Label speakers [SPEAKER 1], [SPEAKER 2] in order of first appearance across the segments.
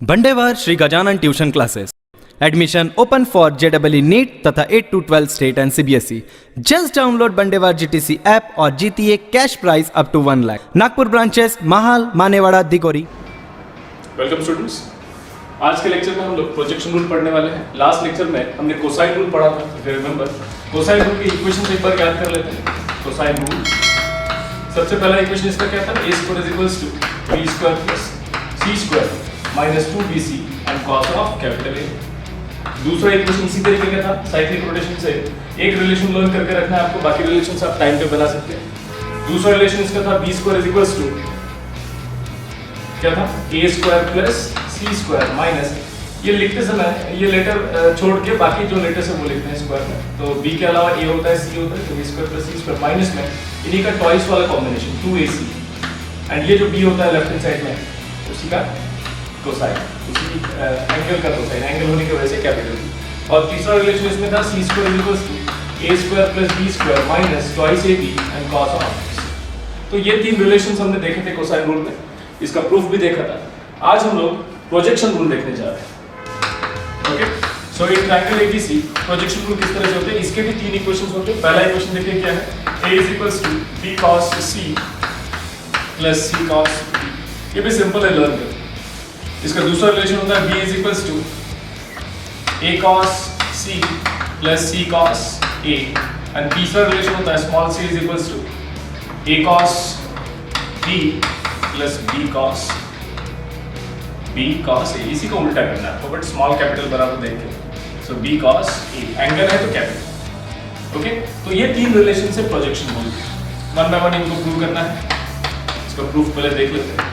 [SPEAKER 1] Bandewar Shri Gajanan tuition classes admission open for JEE NEET तथा 8 to 12 state and CBSE। Just download Bandewar GTC app और जीतिए cash prize up to 1 lakh. Nagpur branches Mahal, Manewada, Digori.
[SPEAKER 2] Welcome students. आज के lecture में हम लोग प्रोजेक्शन रूल पढ़ने वाले हैं। लास्ट लेक्चर में हमने कोसाइन रूल पढ़ा था, if you remember. Cosine rule की इक्वेशन एक बार याद कर लेते हैं। कोसाइन रूल, सबसे पहला इक्वेशन इसका क्या था? a square is equals to b square plus c square minus 2bc and cos of capital A। दूसरा इक्वेशन इसी तरीके का था, साइक्लिक रोटेशन से एक रिलेशन लर्न करके रखना है आपको, बाकी रिलेशंस आप टाइम पे बना सकते हैं। दूसरा रिलेशन इसका था b square is equals to क्या था? a square plus c square minus, ये लिखते समय ये लेटर छोड़ के बाकी जो लेटर्स है वो लिखते हैं स्क्वायर में। तो b के अलावा a होता है, c होता है, तो b square plus c square minus में इन्हीं का ट्वाइस वाला कॉम्बिनेशन 2ac, एंड ये जो b होता है लेफ्ट हैंड साइड में उसी का कोसाइन, उसी एंगल का कोसाइन, एंगल होने की वजह से कैपिटल B। और तीसरा रिलेशन इसमें था c square equals to a square plus b square minus twice ab and cos of. तो ये तीन रिलेशंस हमने देखे थे कोसाइन रूल में, इसका प्रूफ भी देखा था। आज हम लोग प्रोजेक्शन रूल देखने जा रहे हैं। Okay, so in triangle ABC projection rule किस तरह से होते हैं, इसके भी तीन इक्वेशंस होते हैं। पहला इक्वेशन देखिए क्या है, a is equals to b cos c plus c cos b। ये भी सिंपल है लर्न कर। इसका दूसरा रिलेशन होता है b is equals to a cos c plus c cos a, and तीसरा रिलेशन होता है small c is equals to a cos b plus b cos a। इसी को उल्टा करना है आपको, बट स्मॉल कैपिटल बराबर देख के। सो b cos a, एंगल है तो कैपिटल। ओके, तो ये तीन रिलेशन से projection rule, one by one इनको प्रूव करना है। इसका प्रूफ पहले देख लेते हैं।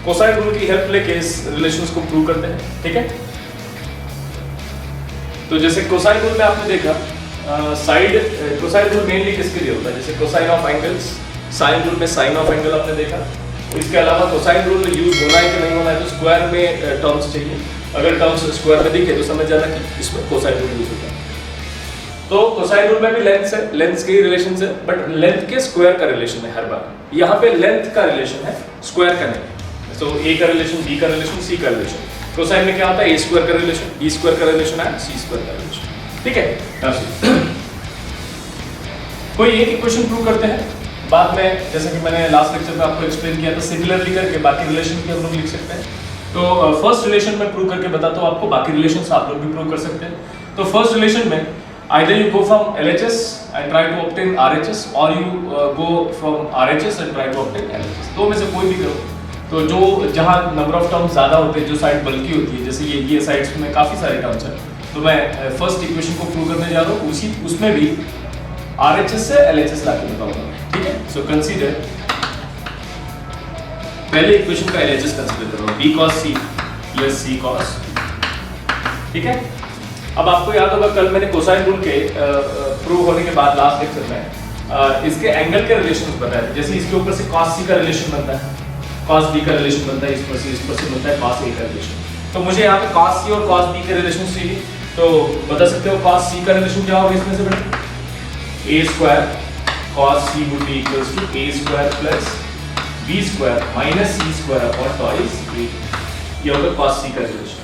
[SPEAKER 2] कोसाइन रूल की हेल्प लेके इस रिलेशंस को प्रूव करते हैं, ठीक है। तो जैसे कोसाइन रूल में आपने देखा साइड, कोसाइन रूल मेनली किसके लिए होता है? जैसे cosine of angles, sine rule में साइन ऑफ एंगल आपने देखा। इसके अलावा कोसाइन रूल यूज होना है कि नहीं होना है, तो स्क्वायर में टर्म्स चाहिए। अगर टर्म्स स्क्वायर में दिखे तो समझ जाना कि इसमें कोसाइन रूल यूज होता है। तो कोसाइन रूल में भी लेंथ है, लेंथ के रिलेशन है, बट लेंथ के स्क्वायर का रिलेशन है हर बार। यहाँ पे लेंथ का रिलेशन है, स्क्वायर का नहीं। तो a का रिलेशन, b का रिलेशन, c का रिलेशन। कोसाइन में क्या होता है? a स्क्वायर का रिलेशन, b स्क्वायर का रिलेशन है, c स्क्वायर का रिलेशन, ठीक है। कोई एक इक्वेशन प्रूव करते हैं, बाद में जैसे कि मैंने लास्ट लेक्चर में आपको एक्सप्लेन किया था, सिमिलरली करके बाकी रिलेशन भी हम लोग लिख सकते हैं। तो फर्स्ट रिलेशन में प्रूव करके बताता हूँ आपको, बाकी रिलेशंस आप लोग भी प्रूव कर सकते हैं। तो फर्स्ट रिलेशन में either you go from LHS and try to obtain RHS, or you go from RHS and try to obtain LHS। दो में से कोई भी करो। तो जो जहाँ नंबर ऑफ टर्म्स ज़्यादा होते हैं, जो साइड बल्कि होती है, जैसे ये साइड्स में काफ़ी सारे टर्म्स हैं, तो मैं फर्स्ट इक्वेशन को प्रूव करने जा रहा हूँ, उसमें भी RHS से LHS लाके बताऊंगा, ठीक है। सो कंसीडर, पहले इक्वेशन का LHS कंसीडर कर रहा हूँ, b cos c plus c cos, ठीक है। अब आपको याद होगा कल मैंने कोसाइन रूल के प्रूव होने के बाद लास्ट लेक्चर में इसके एंगल के रिलेशंस बताए थे। जैसे इसके ऊपर से cos c का रिलेशन बनता है, cos b का रिलेशन बनता है, इस पर से बनता है cos a का रिलेशन। तो मुझे यहाँ पे cos c और cos b के रिलेशन चाहिए, तो बता सकते हो cos c का रिलेशन क्या होगा इसमें से बेटा? a square cos c would be equals to a square plus b square minus c square upon twice a। ये होगा cos c का रिलेशन।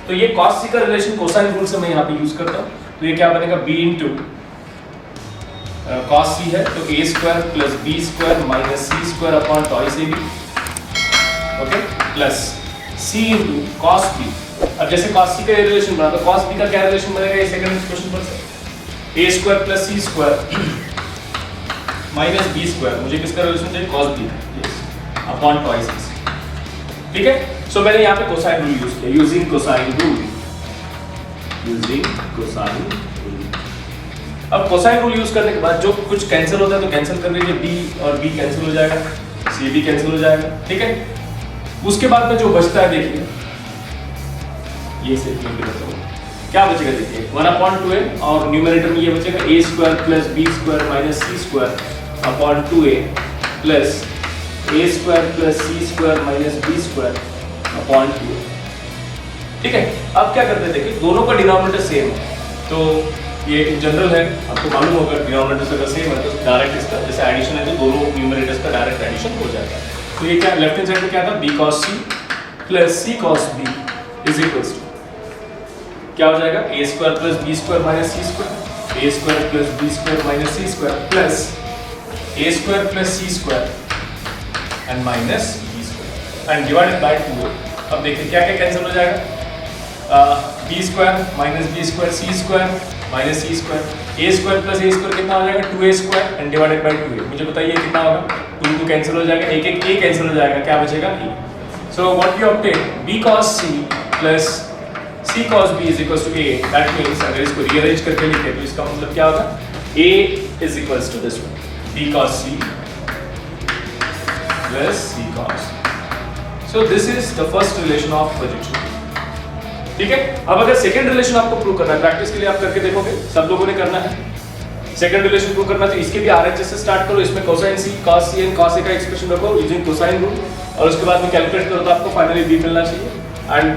[SPEAKER 2] तो ये cos c का रिलेशन कोसाइन रूल से मैं यहाँ पे यूज करता हूँ। तो ये क्या बनेगा? b इंटू cos c है तो a square plus b square minus c square upon twice ab, okay, plus c into cos b। अब जैसे cos c का रिलेशन बना तो cos b का क्या रिलेशन बनेगा? ये सेकंड इक्वेशन पर से a square plus c square minus b square, मुझे किसका रिलेशन चाहिए? cos b का, अपॉन ट्वाइस a, ठीक है। सो मैंने यहाँ पे कोसाइन रूल यूज किया, यूजिंग कोसाइन रूल। अब कोसाइन रूल यूज करने के बाद जो कुछ कैंसिल होता है तो कैंसिल कर लीजिए, b और b कैंसिल हो जाएगा, c भी कैंसिल हो जाएगा, ठीक है। उसके बाद में जो बचता है देखिए, ये सिर्फ लिख देता हूँ, क्या बचेगा देखिए, 1/2a, और न्यूमरेटर में ये बचेगा a square plus b square minus c square upon 2a plus a square plus c square minus b square upon 2a, ठीक है। अब क्या करते हैं देखिए, दोनों का डिनोमिनेटर सेम है, तो ये इन जनरल है, आपको मालूम होगा डिनोमिनेटर अगर सेम है तो डायरेक्ट इसका जैसे एडिशन है तो दोनों न्यूमरेटर्स का डायरेक्ट एडिशन हो जाएगा। तो ये क्या लेफ्ट हैंड साइड में क्या था? b cos c plus C cos B is equals to क्या हो जाएगा A square plus B square minus C square, A square plus B square minus C square plus A square plus C square and minus B square and divided by 2। अब देखिए क्या क्या cancel हो जाएगा, B square minus B square C square minus C square, A square plus A square कितना हो जाएगा 2a square and divided bye 2a। मुझे बताइए कितना होगा, 2 कैंसिल हो जाएगा, एक एक a कैंसिल हो जाएगा, क्या बचेगा e। So what you obtain b cos c plus c cos b is equals to a। That means अगर इसको रीअरेंज करके लिखें तो इसका मतलब क्या होगा, a is equals to this one b cos c plus c cos। So this is the first relation of projection. ठीक है, अब अगर सेकंड रिलेशन आपको प्रूव करना है, प्रैक्टिस के लिए आप करके देखोगे, सब लोगों ने करना है। सेकंड रिलेशन प्रूव करना तो इसके भी आरएचएस से स्टार्ट करो, इसमें cosine C cos c and cos a का एक्सप्रेशन रखो यूजिंग कोसाइन रूल और उसके बाद में कैलकुलेट करो तो आपको फाइनली b मिलना चाहिए। एंड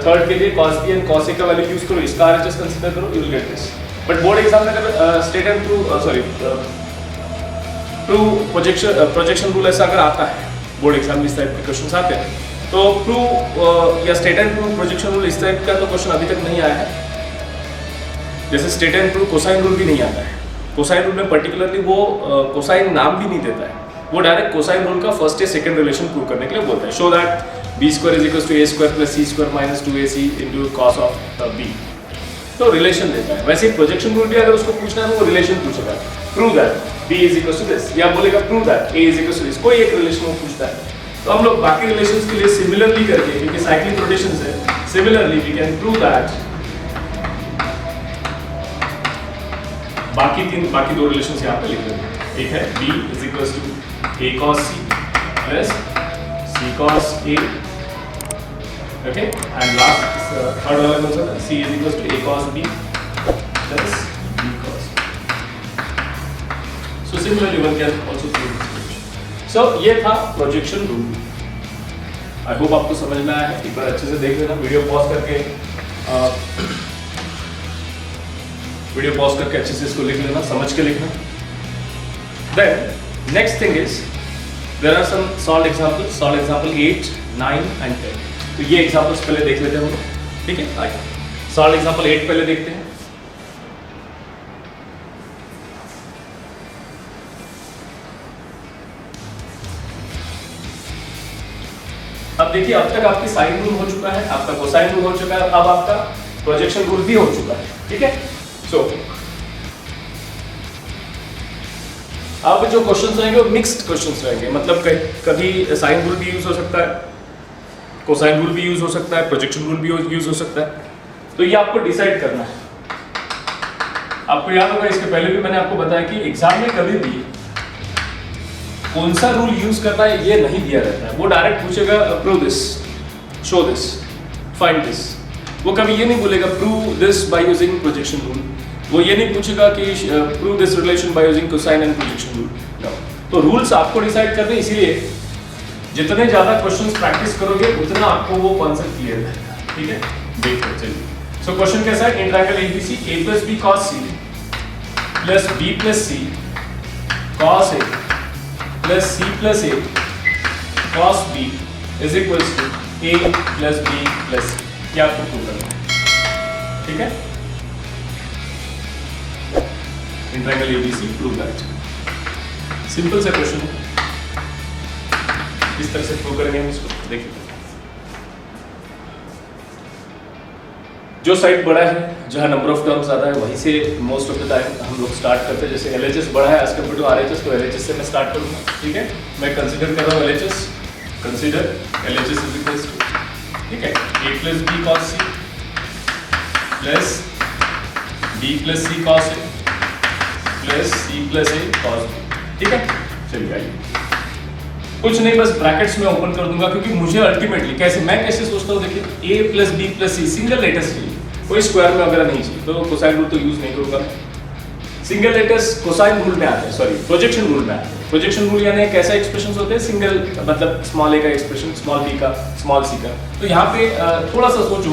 [SPEAKER 2] थर्ड के लिए cos b and cos a का वैल्यू यूज करो, इसका आरएचएस कंसीडर करो, you will get this. But board exam में अगर स्टेट एंड प्रोजेक्शन रूल ऐसा अगर आता है, बोर्ड एग्जाम में इस टाइप के क्वेश्चंस आते हैं, तो प्रूव या state and prove projection rule इस टाइप का तो क्वेश्चन अभी तक नहीं आया है। जैसे state and prove cosine rule भी नहीं आता है, कोसाइन रूल में पर्टिकुलरली वो कोसाइन नाम भी नहीं देता है, वो डायरेक्ट कोसाइन रूल का फर्स्ट या सेकंड रिलेशन प्रूव करने के लिए बोलता है। Show that B square is equals to A square plus C square minus 2ac into cos of B, तो रिलेशन देता है। वैसे प्रोजेक्शन रूल भी अगर उसको पूछना है तो वो रिलेशन पूछेगा, prove that b is equals to this, या बोलेगा prove that a is equals to this, कोई एक रिलेशन वो पूछता है। तो हम लोग बाकी रिलेशंस के लिए सिमिलरली करके, क्योंकि साइक्लिक रोटेशंस है, similarly we can prove that बाकी दो रिलेशंस यहाँ पे लिख देंगे। एक है b is equals to a cos c plus c cos a, okay, and last third वाला कौन सा था, c is equals to a cos b plus b cos। So similarly one can also prove this. So ये था projection rule. I hope आपको समझ में आया है, एक बार अच्छे से देख लेना, वीडियो पॉज करके अच्छे से इसको लिख लेना, समझ के लिखना। Then next thing is there are some solve example 8, 9 and 10। तो ये एग्जांपल्स पहले देख लेते हैं हम लोग, ठीक है। आइए सॉल्व एग्जांपल 8 पहले देखते हैं। अब देखिए, अब तक आपकी साइन रूल हो चुका है, आपका कोसाइन रूल हो चुका है, अब आपका प्रोजेक्शन रूल भी हो चुका है, ठीक है। सो अब जो क्वेश्चंस रहेंगे वो मिक्स्ड क्वेश्चंस रहेंगे, मतलब कभी साइन रूल भी यूज हो सकता है, कोसाइन रूल भी यूज हो सकता है, प्रोजेक्शन रूल भी यूज हो सकता है। तो ये आपको डिसाइड करना है। आपको याद होगा, इसके पहले भी मैंने आपको बताया कि एग्जाम में कभी भी कौन सा रूल यूज करना है ये नहीं दिया रहता है, वो डायरेक्ट पूछेगा prove this, show this, find this. वो कभी ये नहीं बोलेगा prove this by using projection rule, वो ये नहीं पूछेगा कि prove this relation by using cosine and projection rule. तो रूल्स आपको डिसाइड करने, इसीलिए जितने ज्यादा क्वेश्चंस प्रैक्टिस करोगे उतना आपको वो कॉन्सेप्ट क्लियर रहेगा, ठीक है। देखो चलिए, सो क्वेश्चन कैसा है, in triangle ABC a plus B cos c plus b plus c cos a plus c plus a cos b is equals to a plus b plus c। क्या आपको prove करना है, ठीक है। In triangle ABC prove that, simple सा question है। इस तरह से प्रूव करेंगे हम इसको, देखिए। जो साइड बड़ा है, जहाँ नंबर ऑफ टर्म्स आता है, वहीं से मोस्ट ऑफ द टाइम हम लोग स्टार्ट करते हैं। जैसे LHS बड़ा है एज कम्पेयर टू RHS, तो LHS से मैं स्टार्ट करूँगा, ठीक है। मैं कंसिडर कर रहा हूँ LHS, consider LHS is equals to, ठीक है, a plus B cos c plus b plus c cos a plus c plus a cos b, ठीक है। चलिए आइए, कुछ नहीं, बस ब्रैकेट्स में ओपन कर दूंगा, क्योंकि मुझे अल्टीमेटली मैं कैसे सोचता हूँ, देखिए a plus B plus c single letters चाहिए, कोई स्क्वायर में वगैरह नहीं चाहिए, तो कोसाइन रूल तो यूज नहीं करूंगा। सिंगल लेटर्स कोसाइन रूल में आते हैं, सॉरी प्रोजेक्शन रूल में आते हैं। प्रोजेक्शन रूल यानी कैसा एक्सप्रेशन होते हैं, सिंगल मतलब स्मॉल a का एक्सप्रेशन, स्मॉल b का, स्मॉल c का। तो यहाँ पे थोड़ा सा सोचो,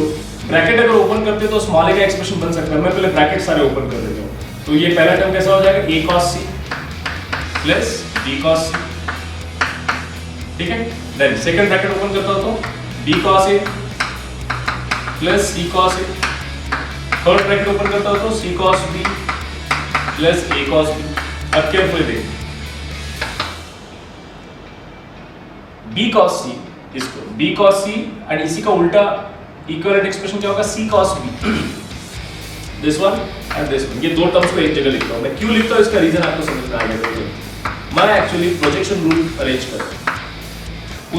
[SPEAKER 2] ब्रैकेट अगर ओपन करते तो स्मॉल a का एक्सप्रेशन बन सकता है। मैं पहले ब्रैकेट सारे ओपन कर देता हूँ, तो ये पहला टर्म कैसा हो जाएगा, a cos c plus b cos c, ठीक है। देन सेकंड ब्रैकेट ओपन करता हूं तो B cos A plus C cos A, third bracket open करता हूं तो सी cos B plus A cos B. अब केयरफुली देख, बी कॉस सी, इसको बी कॉस सी एंड इसी का उल्टा इक्विवेलेंट एक्सप्रेशन क्या होगा, C cos B, this one and this one. ये दो टर्म्स को एक जगह लिखता हूं। मैं क्यों लिखता हूं इसका रीजन आपको समझ में आ गया। मैं एक्चुअली प्रोजेक्शन रूल अरेंज कर रहा हूं।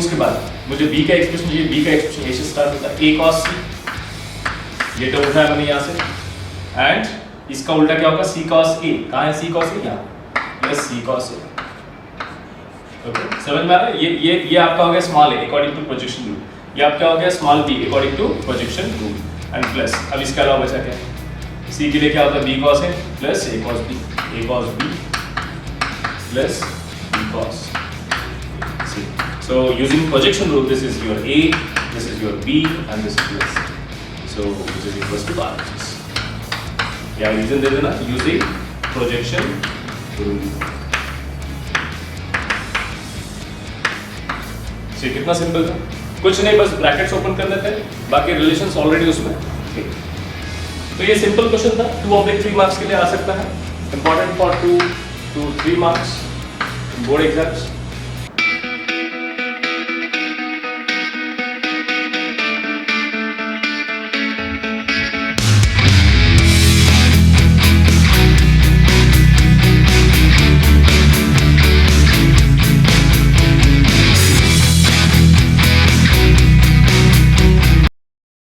[SPEAKER 2] उसके बाद मुझे बी का एक्सप्रेशन चाहिए, बी का एक्सप्रेशन ए से स्टार्ट होता है, ए कॉस सी, ये टर्म उठाया मैंने यहां से, एंड इसका उल्टा क्या होगा, सी कॉस ए। कहां है सी कॉस ए, यहां, plus C cos A. Okay, समझ में आ रहा है। ये आपका हो गया small A according to projection rule, ये आपका हो गया small B according to projection rule, and plus अब इसके अलावा बचा क्या, सी के लिए क्या होता है, B cos A plus A cos B, A cos B plus B cos C. So using projection rule, this is your A, this is your B, and this is your C. So which is equals to RHS. क्या reason दे देना, using projection rule. So कितना simple था, कुछ नहीं, बस brackets open कर देते हैं, बाकी रिलेशंस ऑलरेडी उसमें। तो ये सिंपल क्वेश्चन था, 2/3 मार्क्स के लिए आ सकता है, important for 2 to 3 marks board exams.